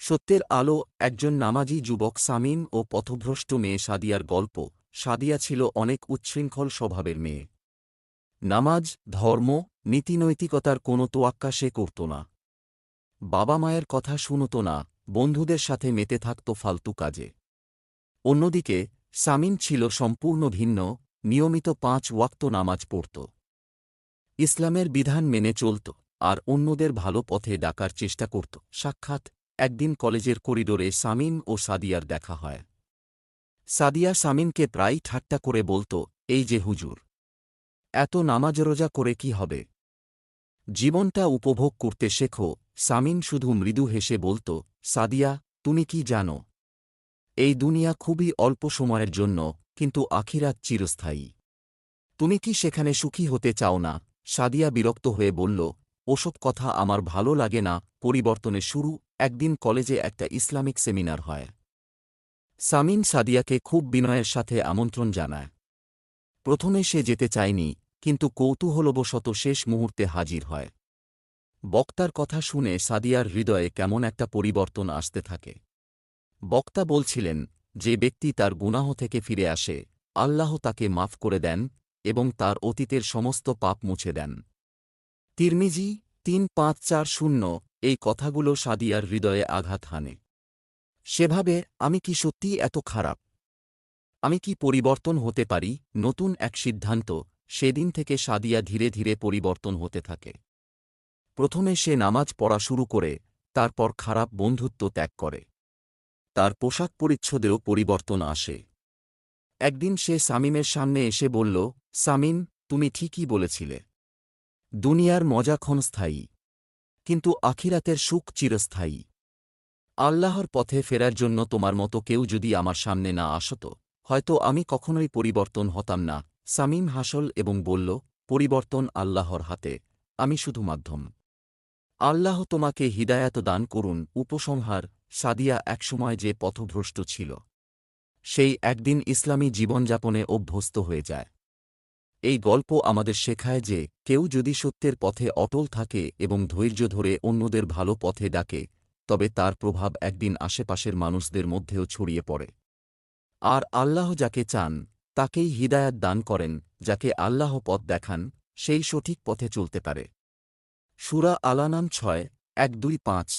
সত্যের আলো একজন নামাজি যুবক সামিন ও পথভ্রষ্ট মেয়ে সাদিয়ার গল্প। সাদিয়া ছিল অনেক উচ্ছৃঙ্খল স্বভাবের মেয়ে। নামাজ, ধর্ম, নীতিনৈতিকতার কোনো তোয়াক্কা সে করত না। বাবা মায়ের কথা শুনত না, বন্ধুদের সাথে মেতে থাকত ফালতু কাজে। অন্যদিকে সামিন ছিল সম্পূর্ণ ভিন্ন, নিয়মিত 5 ওয়াক্ত নামাজ পড়ত, ইসলামের বিধান মেনে চলত, আর অন্যদের ভালো পথে ডাকার চেষ্টা করত। সাক্ষাৎ: একদিন কলেজের করিডোরে সামিন ও সাদিয়ার দেখা হয়। সাদিয়া সামিনকে প্রায়ই ঠাট্টা করে বলত, এই যে হুজুর, এত নামাজ রোজা করে কি হবে? জীবনটা উপভোগ করতে শেখো। সামিন শুধু মৃদু হেসে বলত, সাদিয়া, তুমি কি জানো, এই দুনিয়া খুবই অল্প সময়ের জন্য, কিন্তু আখিরাত চিরস্থায়ী। তুমি কি সেখানে সুখী হতে চাও না? সাদিয়া বিরক্ত হয়ে বলল, ওসব কথা আমার ভালো লাগে না। পরিবর্তনের শুরু: একদিন কলেজে একটা ইসলামিক সেমিনার হয়। সামিন সাদিয়াকে খুব বিনয়ের সাথে আমন্ত্রণ জানায়। প্রথমে সে যেতে চায়নি, কিন্তু কৌতূহলবশত শেষ মুহূর্তে হাজির হয়। বক্তার কথা শুনে সাদিয়ার হৃদয়ে কেমন একটা পরিবর্তন আসতে থাকে। বক্তা বলছিলেন, যে ব্যক্তি তার গুনাহ থেকে ফিরে আসে, আল্লাহ তাকে মাফ করে দেন এবং তার অতীতের সমস্ত পাপ মুছে দেন। তিরমিজি ৩৫৪০। এই কথাগুলো সাদিয়ার হৃদয়ে আঘাত হানে। সেভাবে, আমি কি সত্যিই এত খারাপ? আমি কি পরিবর্তন হতে পারি? নতুন এক সিদ্ধান্ত। সেদিন থেকে সাদিয়া ধীরে ধীরে পরিবর্তন হতে থাকে। প্রথমে সে নামাজ পড়া শুরু করে, তারপর খারাপ বন্ধুত্ব ত্যাগ করে। তার পোশাক পরিচ্ছদেও পরিবর্তন আসে। একদিন সে সামিমের সামনে এসে বলল, সামিন, তুমি ঠিকই বলেছিলে, দুনিয়ার মজা ক্ষণস্থায়ী, কিন্তু আখিরাতের সুখ চিরস্থায়ী। আল্লাহর পথে ফেরার জন্য তোমার মতো কেউ যদি আমার সামনে না আসত, হয়তো আমি কখনোই পরিবর্তন হতাম না। সামিম হাসল এবং বলল, পরিবর্তন আল্লাহর হাতে, আমি শুধু মাধ্যম। আল্লাহ তোমাকে হিদায়াত দান করুন। উপসংহার: সাদিয়া একসময় যে পথভ্রষ্ট ছিল, সেই একদিন ইসলামী জীবনযাপনে অভ্যস্ত হয়ে যায়। এই গল্প আমাদের শেখায় যে কেউ যদি সত্যের পথে অটল থাকে এবং ধৈর্য ধরে অন্যদের ভালো পথে ডাকে, তবে তার প্রভাব একদিন আশেপাশের মানুষদের মধ্যেও ছড়িয়ে পড়ে। আর আল্লাহ যাকে চান তাকেই হিদায়াত দান করেন। যাকে আল্লাহ পথ দেখান, সেই সঠিক পথে চলতে পারে। সূরা আল-আনআম 6:1-2-5।